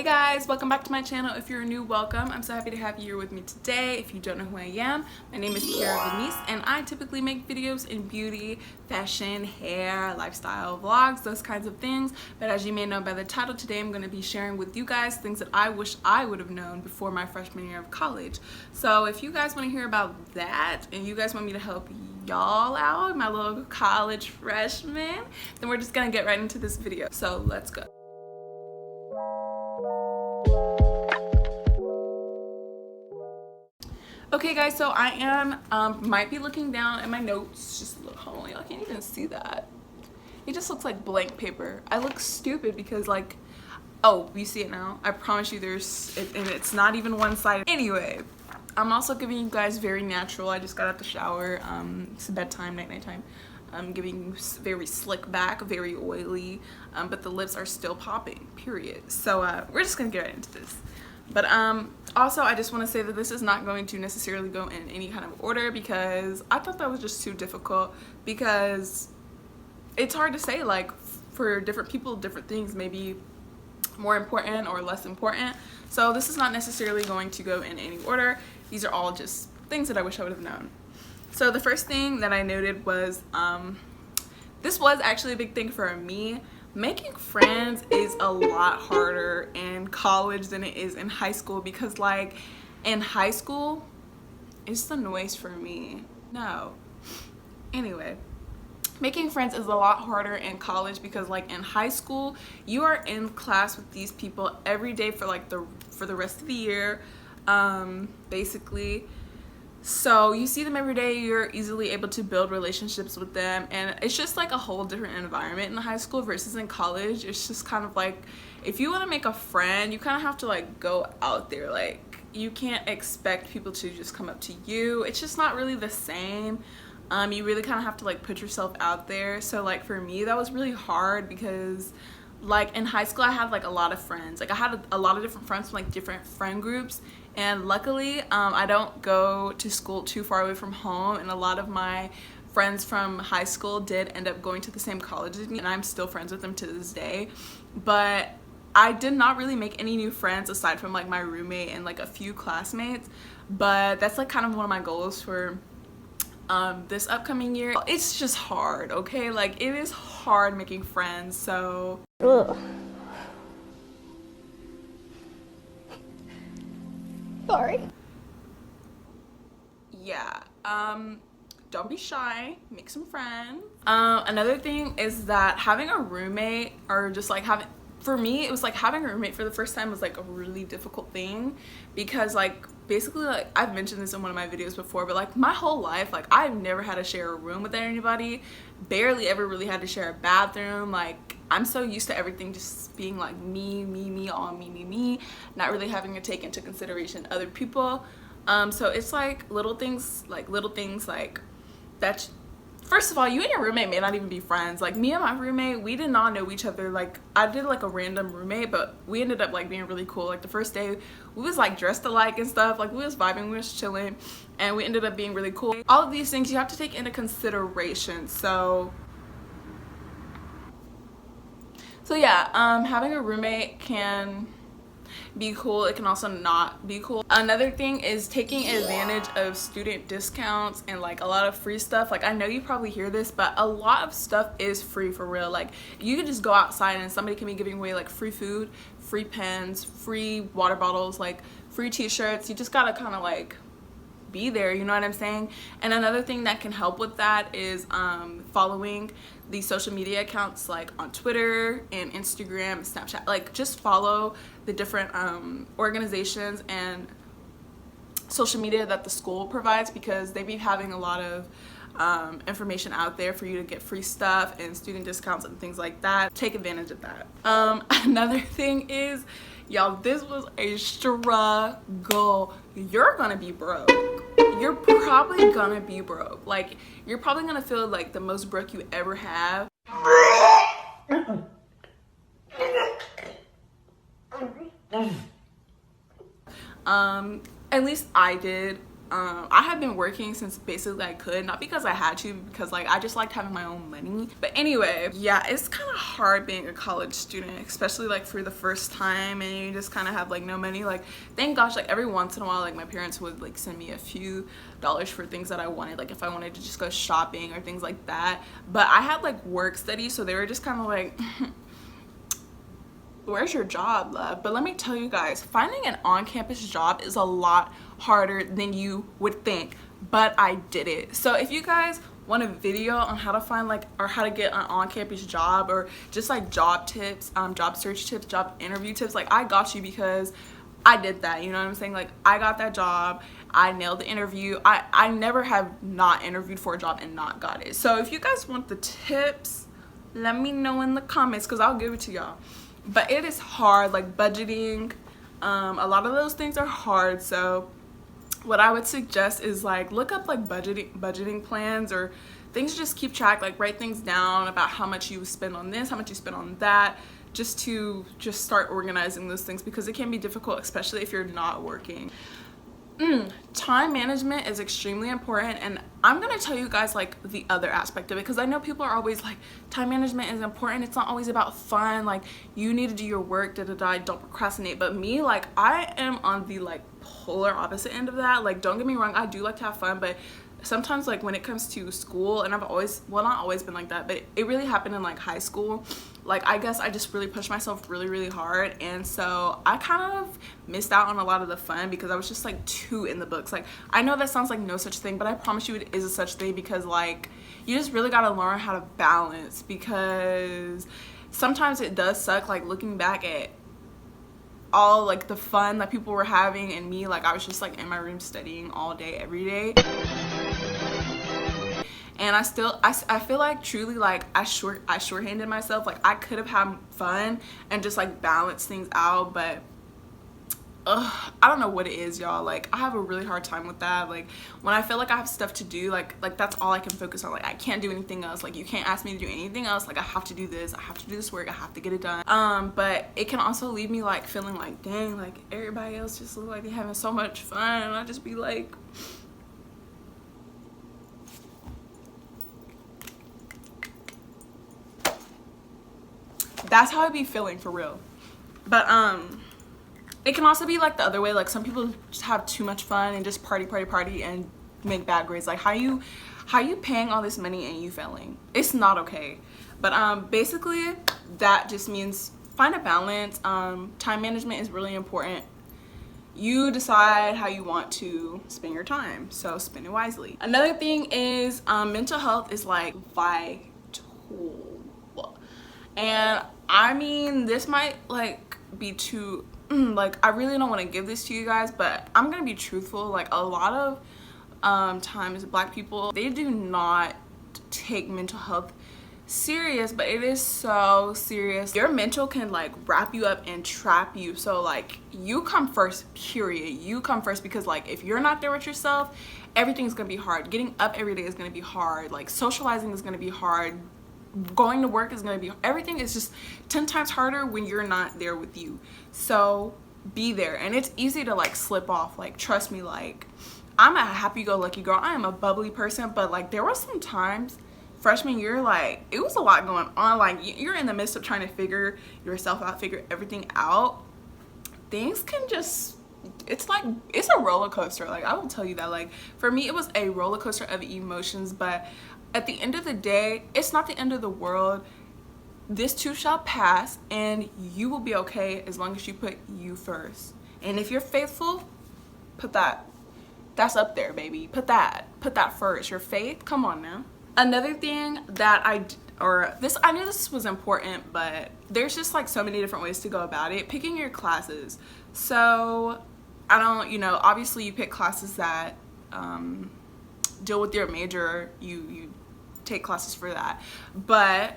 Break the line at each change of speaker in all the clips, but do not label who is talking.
guys, welcome back to my channel. If you're new, welcome. I'm so happy to have you here with me today. If you don't know who I am, my name is Kara Venice and I typically make videos in beauty, fashion, hair, lifestyle, vlogs, those kinds of things. But as you may know by the title, today I'm going to be sharing with you guys things that I wish I would have known before my freshman year of college. So if you guys want to hear about that and you guys want me to help y'all out, my little college freshmen, then we're just going to get right into this video. So let's go. Okay guys, so I am might be looking down at my notes. Just look, hold on, y'all can't even see that. It just looks like blank paper. I look stupid because like, oh, you see it now? I promise you and it's not even one-sided. Anyway, I'm also giving you guys very natural. I just got out the shower. It's bedtime, nighttime. I'm giving very slick back, very oily, but the lips are still popping, period. So we're just gonna get right into this. But also I just want to say that this is not going to necessarily go in any kind of order because I thought that was just too difficult, because it's hard to say, like, for different people different things may be more important or less important. So this is not necessarily going to go in any order. These are all just things that I wish I would have known. So the first thing that I noted was this was actually a big thing for me. Making friends is a lot harder in college than it is in high school, because like in high school it's the noise for me. No. Anyway, making friends is a lot harder in college because like in high school you are in class with these people every day for like for the rest of the year, basically. So you see them every day, you're easily able to build relationships with them, and it's just like a whole different environment in high school versus in college. It's just kind of like, if you want to make a friend, you kind of have to like go out there. Like, you can't expect people to just come up to you. It's just not really the same. You really kind of have to like put yourself out there. So like for me, that was really hard because like in high school I had like a lot of friends. Like I had a lot of different friends from like different friend groups, and luckily I don't go to school too far away from home, and a lot of my friends from high school did end up going to the same college as me, and I'm still friends with them to this day. But I did not really make any new friends aside from like my roommate and like a few classmates, but that's like kind of one of my goals for this upcoming year. It's just hard, okay? Like, it is hard making friends. So ugh. Sorry. Yeah, don't be shy, make some friends. Another thing is that having a roommate, or just like for me, it was like having a roommate for the first time was like a really difficult thing, because like basically, like, I've mentioned this in one of my videos before, but like my whole life, like I've never had to share a room with anybody, barely ever really had to share a bathroom. Like, I'm so used to everything just being like me, all me, not really having to take into consideration other people. So it's like little things like that. First of all, you and your roommate may not even be friends. Like me and my roommate, we did not know each other. Like I did like a random roommate, but we ended up like being really cool. Like the first day we was like dressed alike and stuff. Like we was vibing, we was chilling, and we ended up being really cool. All of these things you have to take into consideration. So yeah, having a roommate can be cool, it can also not be cool. Another thing is taking advantage of student discounts and like a lot of free stuff. Like I know you probably hear this, but a lot of stuff is free for real. Like you can just go outside and somebody can be giving away like free food, free pens, free water bottles, like free t-shirts. You just gotta kind of like be there, you know what I'm saying? And another thing that can help with that is following the social media accounts like on Twitter and Instagram, Snapchat. Like just follow the different organizations and social media that the school provides, because they be having a lot of information out there for you to get free stuff and student discounts and things like that. Take advantage of that. Another thing is, y'all, this was a struggle. You're gonna be broke. You're probably gonna be broke. Like, you're probably gonna feel like the most broke you ever have. At least I did. I have been working since basically I could, not because I had to, because like I just liked having my own money. But anyway, yeah, it's kind of hard being a college student, especially like for the first time and you just kind of have like no money. Like thank gosh, like every once in a while like my parents would like send me a few dollars for things that I wanted, like if I wanted to just go shopping or things like that. But I had like work study, so they were just kind of like where's your job, love? But let me tell you guys, finding an on-campus job is a lot harder than you would think, but I did it. So if you guys want a video on how to find like, or how to get an on-campus job, or just like job tips, job search tips, job interview tips, like I got you, because I did that, you know what I'm saying? Like I got that job, I nailed the interview. I never have not interviewed for a job and not got it. So if you guys want the tips, let me know in the comments, because I'll give it to y'all. But it is hard, like budgeting, a lot of those things are hard. So what I would suggest is like look up like budgeting plans or things to just keep track, like write things down about how much you spend on this, how much you spend on that, just to start organizing those things, because it can be difficult, especially if you're not working. Time management is extremely important, and I'm gonna tell you guys like the other aspect of it, because I know people are always like, time management is important, it's not always about fun, like you need to do your work, don't procrastinate. But me, like I am on the like polar opposite end of that. Like don't get me wrong, I do like to have fun, but sometimes like when it comes to school, and I've always, well not always been like that, but it really happened in like high school. Like I guess I just really pushed myself really hard, and so I kind of missed out on a lot of the fun because I was just like too in the books. Like I know that sounds like no such thing, but I promise you it is a such thing, because like you just really got to learn how to balance, because sometimes it does suck like looking back at all like the fun that people were having, and me, like I was just like in my room studying all day every day. And I feel like truly like I shorthanded myself. Like I could have had fun and just like balance things out, but I don't know what it is, y'all. Like I have a really hard time with that. Like when I feel like I have stuff to do, like that's all I can focus on. Like I can't do anything else. Like you can't ask me to do anything else. Like I have to do this, I have to do this work, I have to get it done. But it can also leave me like feeling like, dang, like everybody else just look like they're having so much fun, and I just be like, that's how I be feeling for real. But it can also be like the other way. Like some people just have too much fun and just party and make bad grades. Like how you paying all this money and you failing? It's not okay. But basically that just means find a balance. Time management is really important. You decide how you want to spend your time, so spend it wisely. Another thing is mental health is like vital. And I mean, this might like be too like I really don't want to give this to you guys, but I'm gonna be truthful. Like a lot of times Black people, they do not take mental health serious, but it is so serious. Your mental can like wrap you up and trap you. So like you come first, period. You come first, because like if you're not there with yourself, everything's gonna be hard. Getting up every day is gonna be hard. Like socializing is gonna be hard. Going to work is going to be, everything is just 10 times harder when you're not there with you. So be there. And it's easy to like slip off. Like trust me, like I'm a happy-go-lucky girl. I am a bubbly person, but like there were some times freshman year, like it was a lot going on. Like you're in the midst of trying to figure yourself out, figure everything out. Things can just, it's like, it's a roller coaster. Like I will tell you that. Like for me, it was a roller coaster of emotions, but at the end of the day, it's not the end of the world. This too shall pass, and you will be okay as long as you put you first. And if you're faithful, put that's up there, baby. Put that first. Your faith, come on now. Another thing that I knew this was important, but there's just like so many different ways to go about it. Picking your classes. So I don't, you know, obviously you pick classes that deal with your major. You take classes for that, but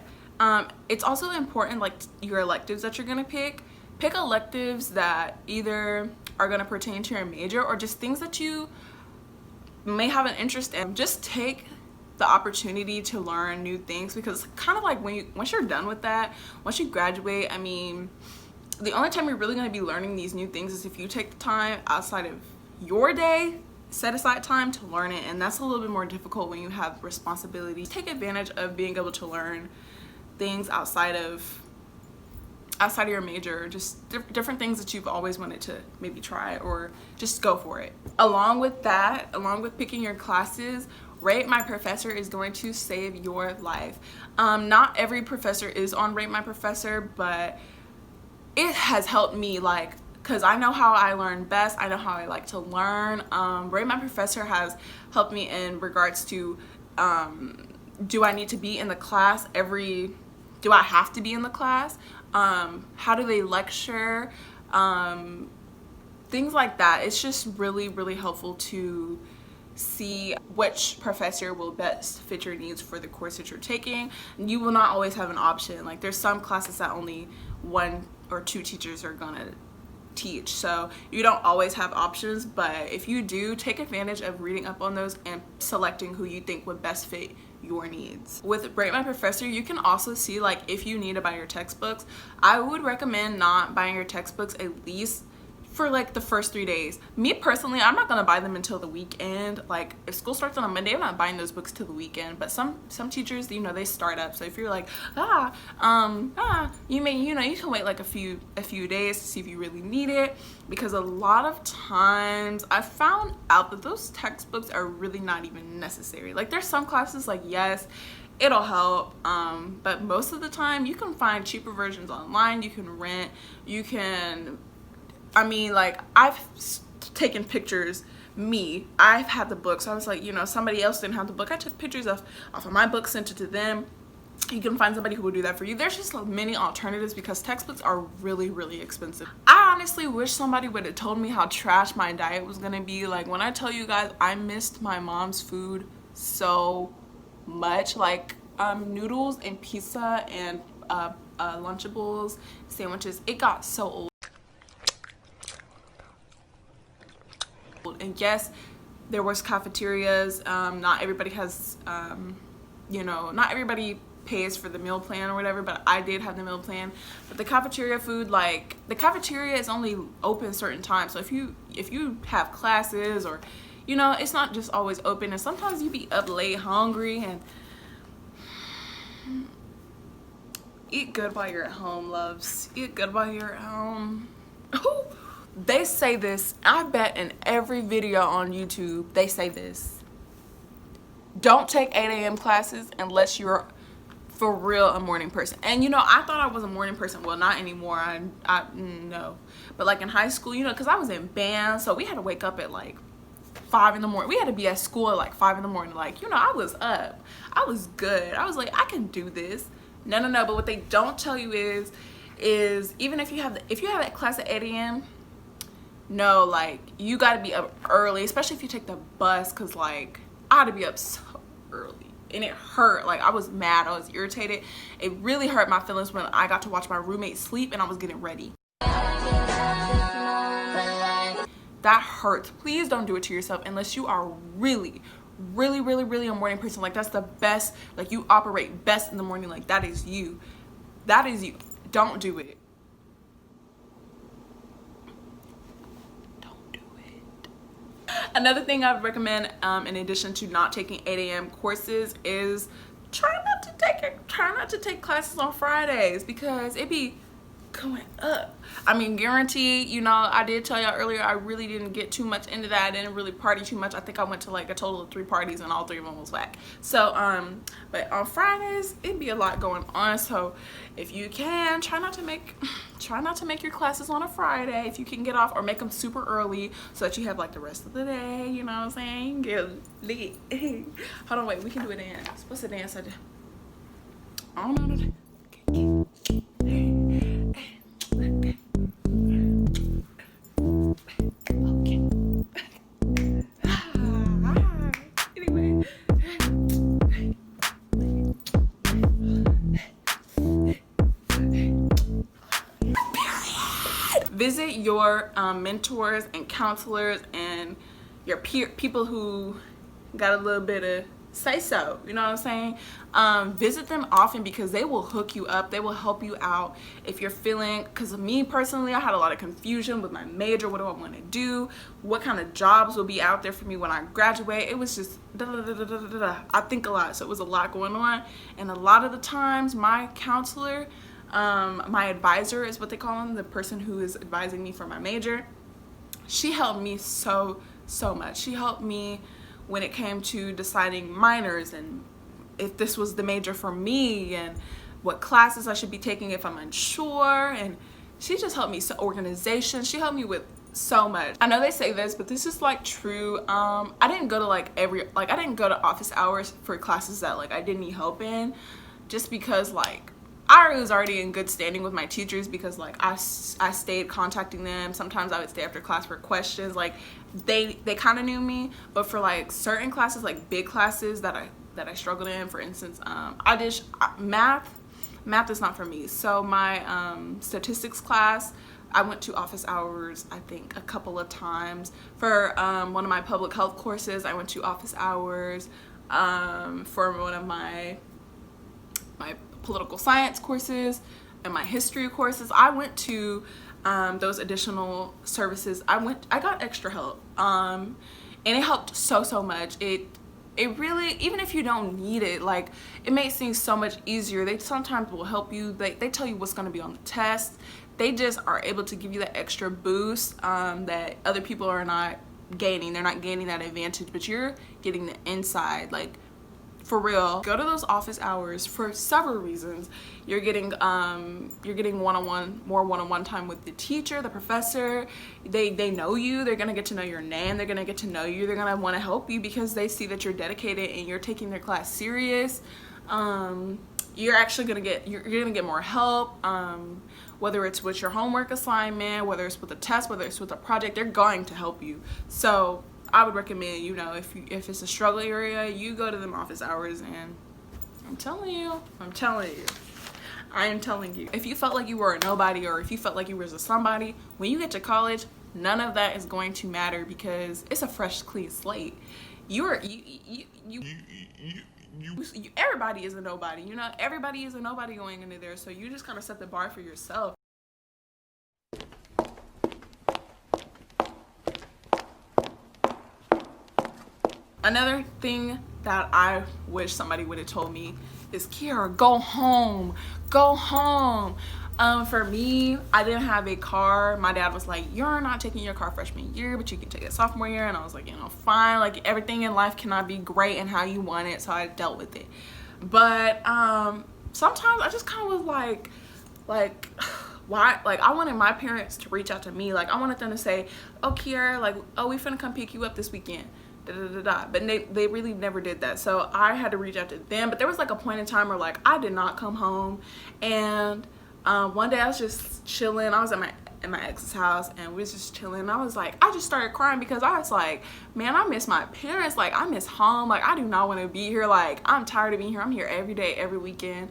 it's also important, like your electives that you're gonna pick electives that either are gonna pertain to your major or just things that you may have an interest in. Just take the opportunity to learn new things, because it's kind of like once you're done with that, once you graduate, I mean, the only time you're really going to be learning these new things is if you take the time outside of your day set aside time to learn it, and that's a little bit more difficult when you have responsibility. Take advantage of being able to learn things outside of your major, just different things that you've always wanted to maybe try, or just go for it. Along with that, along with picking your classes, Rate My Professor is going to save your life. Not every professor is on Rate My Professor, but it has helped me, like, because I know how I learn best. I know how I like to learn. Rate My Professor has helped me in regards to, do I need to be in the class do I have to be in the class? How do they lecture? Things like that. It's just really, really helpful to see which professor will best fit your needs for the course that you're taking. You will not always have an option. Like, there's some classes that only 1 or 2 teachers are gonna teach, so you don't always have options, but if you do, take advantage of reading up on those and selecting who you think would best fit your needs. With Rate My Professor, you can also see, like, if you need to buy your textbooks. I would recommend not buying your textbooks at least for like the first 3 days. Me personally, I'm not gonna buy them until the weekend. Like, if school starts on a Monday, I'm not buying those books till the weekend. But some teachers, you know, they start up. So if you're like, you may, you know, you can wait like a few days to see if you really need it, because a lot of times I found out that those textbooks are really not even necessary. Like, there's some classes, like, yes, it'll help, but most of the time you can find cheaper versions online. You can rent, you can, I mean, like, I've taken pictures. I've had the book, so I was like, you know, somebody else didn't have the book, I took pictures off of my book, sent it to them. You can find somebody who will do that for you. There's just many alternatives, because textbooks are really, really expensive. I honestly wish somebody would have told me how trash my diet was gonna be. Like, when I tell you guys, I missed my mom's food so much. Like, noodles and pizza and Lunchables, sandwiches, it got so old. And yes, there was cafeterias. Not everybody has, you know, not everybody pays for the meal plan or whatever, but I did have the meal plan. But the cafeteria food, like, the cafeteria is only open certain times. So if you have classes, or, you know, it's not just always open, and sometimes you be up late hungry. And eat good while you're at home, loves. Eat good while you're at home. They say this, I bet in every video on YouTube, they say this: don't take 8 a.m. classes unless you're for real a morning person. And, you know, I thought I was a morning person. Well, not anymore. No. But, like, in high school, you know, because I was in band, so we had to wake up at like 5 in the morning. We had to be at school at like 5 in the morning. Like, you know, I was up. I was good. I was like, I can do this. No. But what they don't tell you is even if you have that class at 8 a.m., no, like, you gotta be up early, especially if you take the bus, because, like, I had to be up so early, and it hurt. Like, I was mad, I was irritated. It really hurt my feelings when I got to watch my roommate sleep and I was getting ready. That hurts. Please don't do it to yourself unless you are really, really, really, really a morning person. Like, that's the best. Like, you operate best in the morning. Like, that is you. That is you. Don't do it. Another thing I'd recommend, in addition to not taking 8 a.m. courses, is try not to take classes on Fridays, because it be going up. I mean, guaranteed, you know, I did tell y'all earlier, I really didn't get too much into that. I didn't really party too much. I think I went to like a total of 3 parties, and all 3 of them was whack. So, but on Fridays, it'd be a lot going on. So if you can, try not to make your classes on a Friday if you can get off, or make them super early so that you have like the rest of the day, you know what I'm saying? Get lit. Hold on, wait, we can do a dance. What's the dance I do? I don't know. Anyway. Visit your mentors and counselors and your people who got a little bit of say so. You know what I'm saying? Visit them often because they will hook you up. They will help you out if you're feeling, because me personally, I had a lot of confusion with my major. What do I want to do? What kind of jobs will be out there for me when I graduate? It was just I think a lot. So it was a lot going on. And a lot of the times my counselor, my advisor is what they call him, the person who is advising me for my major, she helped me so much. She helped me when it came to deciding minors and if this was the major for me and what classes I should be taking if I'm unsure. And she just helped me. So organization, she helped me with so much. I know they say this, but this is like true. I didn't go to I didn't go to office hours for classes that like I didn't need help in, just because like I was already in good standing with my teachers because like I stayed contacting them. Sometimes I would stay after class for questions. Like they kind of knew me. But for like certain classes, like big classes that I struggled in, for instance, math is not for me. So my statistics class, I went to office hours I think a couple of times. For one of my public health courses, I went to office hours. For one of my political science courses and my history courses, I went to those additional services. I got extra help, and it helped so much. It really, even if you don't need it, like it makes things so much easier. They sometimes will help you. They tell you what's going to be on the test. They just are able to give you that extra boost that other people are not gaining. They're not gaining that advantage, but you're getting the inside, like for real. Go to those office hours for several reasons. You're getting more one-on-one time with the teacher, the professor. They know you. They're gonna get to know your name. They're gonna get to know you. They're gonna want to help you because they see that you're dedicated and you're taking their class serious. You're actually gonna get more help. Whether it's with your homework assignment, whether it's with a test, whether it's with a project, they're going to help you. So I would recommend, you know, if it's a struggle area, you go to them office hours. And I'm telling you, I am telling you, if you felt like you were a nobody or if you felt like you was a somebody, when you get to college, none of that is going to matter because it's a fresh, clean slate. Everybody is a nobody, you know, everybody is a nobody going into there. So you just kind of set the bar for yourself. Another thing that I wish somebody would have told me is, Kiara, go home. For me, I didn't have a car. My dad was like, you're not taking your car freshman year, but you can take it sophomore year. And I was like, you know, fine. Like everything in life cannot be great and how you want it. So I dealt with it. But sometimes I just kind of was like, why? Like I wanted my parents to reach out to me. Like I wanted them to say, oh, Kiara, like, oh, we finna come pick you up this weekend. But they really never did that. So I had to reach out to them. But there was like a point in time where like I did not come home. And one day I was just chilling. I was at my ex's house and we was just chilling. I was like, I just started crying because I was like, man, I miss my parents. Like I miss home. Like I do not want to be here. Like I'm tired of being here. I'm here every day, every weekend.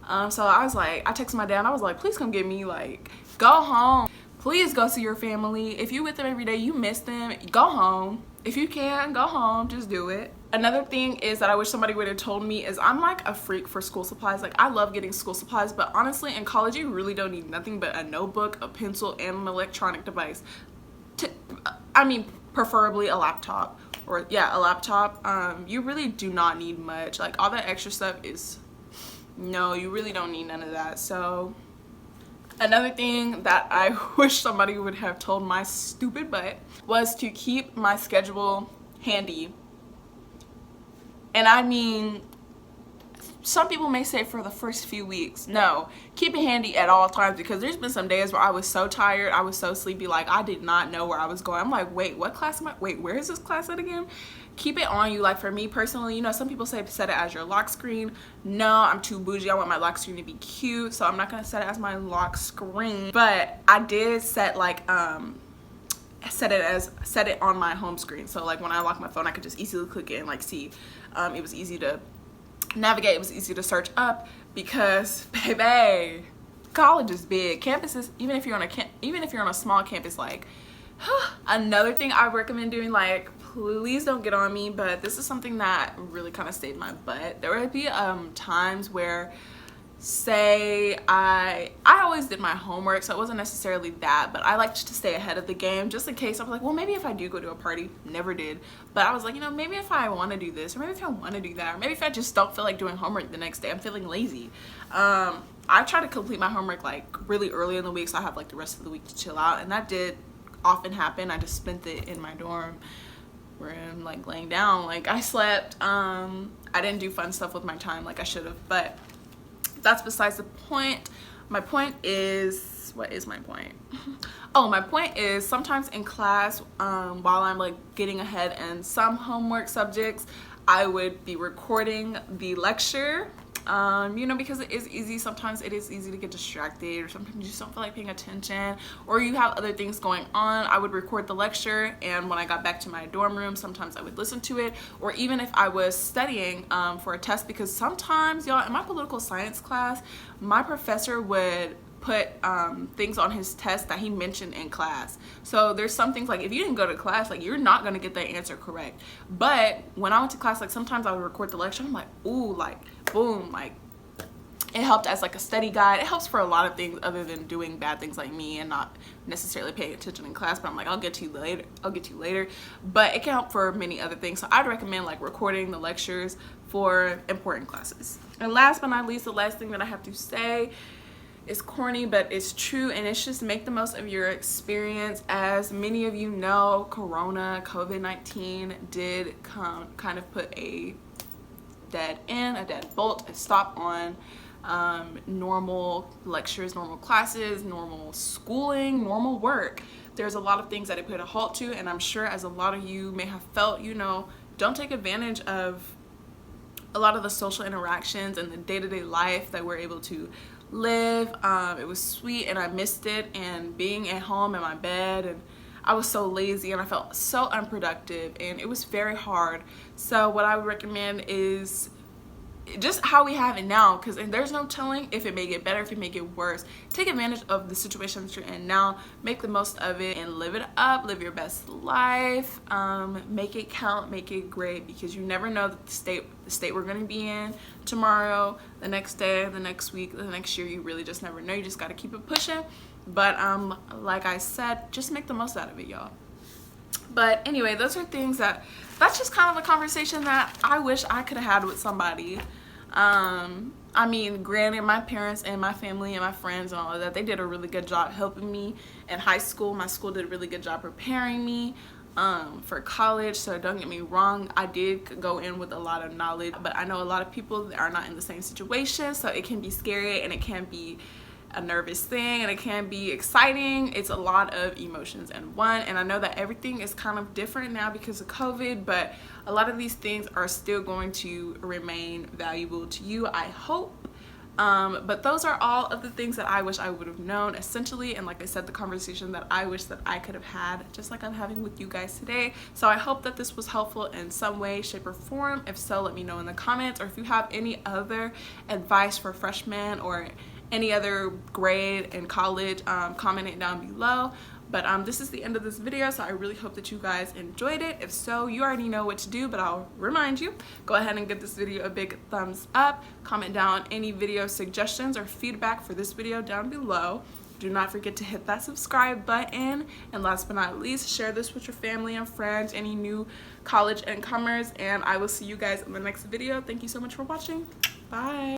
So I was like, I texted my dad. I was like, please come get me. Like go home. Please go see your family. If you're with them every day, you miss them, go home. If you can, go home, just do it. Another thing is that I wish somebody would have told me is I'm like a freak for school supplies. Like I love getting school supplies, but honestly in college you really don't need nothing but a notebook, a pencil, and an electronic device. I mean, preferably a laptop. Or yeah, a laptop. You really do not need much. Like all that extra stuff is, no, you really don't need none of that. So another thing that I wish somebody would have told my stupid butt was to keep my schedule handy. And I mean, some people may say for the first few weeks. No, keep it handy at all times, because there's been some days where I was so tired, I was so sleepy, like I did not know where I was going. I'm like, wait, what class am I? Wait, where is this class at again? Keep it on you. Like for me personally, you know, some people say set it as your lock screen. No, I'm too bougie. I want my lock screen to be cute, so I'm not gonna set it as my lock screen. But I did set like set it on my home screen, so like when I lock my phone I could just easily click it and like see. It was easy to navigate, it was easy to search up, because baby, college is big. Campuses, even if you're on a small campus, like another thing I recommend doing, like please don't get on me, but this is something that really kind of saved my butt. There would be times where, say I always did my homework, so it wasn't necessarily that, but I liked to stay ahead of the game just in case. I was like, well, maybe if I do go to a party, never did, but I was like, you know, maybe if I want to do this, or maybe if I want to do that, or maybe if I just don't feel like doing homework the next day, I'm feeling lazy. I try to complete my homework like really early in the week, so I have like the rest of the week to chill out, and that did often happen. I just spent it in my dorm room, like laying down, like I slept. I didn't do fun stuff with my time like I should have, but that's besides the point. My point is, what is my point? Oh, my point is sometimes in class, while I'm like getting ahead in some homework subjects, I would be recording the lecture. You know, because it is easy, sometimes it is easy to get distracted, or sometimes you just don't feel like paying attention, or you have other things going on. I would record the lecture, and when I got back to my dorm room, sometimes I would listen to it, or even if I was studying for a test, because sometimes, y'all, in my political science class, my professor would put things on his test that he mentioned in class. So there's some things like, if you didn't go to class, like you're not gonna get that answer correct. But when I went to class, like sometimes I would record the lecture, I'm like, ooh, like boom, like it helped as like a study guide. It helps for a lot of things other than doing bad things like me and not necessarily paying attention in class. But I'm like, I'll get to you later. But it can help for many other things. So I'd recommend like recording the lectures for important classes. And last but not least, the last thing that I have to say, it's corny, but it's true, and it's just make the most of your experience. As many of you know, COVID-19 did kind of put a dead bolt, a stop on normal lectures, normal classes, normal schooling, normal work. There's a lot of things that it put a halt to, and I'm sure as a lot of you may have felt, you know, don't take advantage of a lot of the social interactions and the day-to-day life that we're able to live. It was sweet, and I missed it, and being at home in my bed, and I was so lazy, and I felt so unproductive, and it was very hard. So what I would recommend is just how we have it now, because there's no telling if it may get better, if it may get worse. Take advantage of the situation that you're in now, make the most of it, and live it up, live your best life. Make it count, make it great, because you never know the state we're going to be in tomorrow, the next day, the next week, the next year. You really just never know. You just got to keep it pushing. But like I said, just make the most out of it, y'all. But anyway, those are things that's just kind of a conversation that I wish I could have had with somebody. I mean, granted, my parents and my family and my friends and all of that, they did a really good job helping me in high school. My school did a really good job preparing me for college, so don't get me wrong, I did go in with a lot of knowledge, but I know a lot of people that are not in the same situation, so it can be scary, and it can be a nervous thing, and it can be exciting. It's a lot of emotions in one, and I know that everything is kind of different now because of COVID, but a lot of these things are still going to remain valuable to you, I hope. But those are all of the things that I wish I would have known, essentially, and like I said, the conversation that I wish that I could have had, just like I'm having with you guys today. So I hope that this was helpful in some way, shape, or form. If so, let me know in the comments, or if you have any other advice for freshmen or any other grade in college, comment it down below. But this is the end of this video, so I really hope that you guys enjoyed it. If so, you already know what to do, but I'll remind you, go ahead and give this video a big thumbs up. Comment down any video suggestions or feedback for this video down below. Do not forget to hit that subscribe button, and last but not least, share this with your family and friends, any new college incomers, and I will see you guys in the next video. Thank you so much for watching. Bye.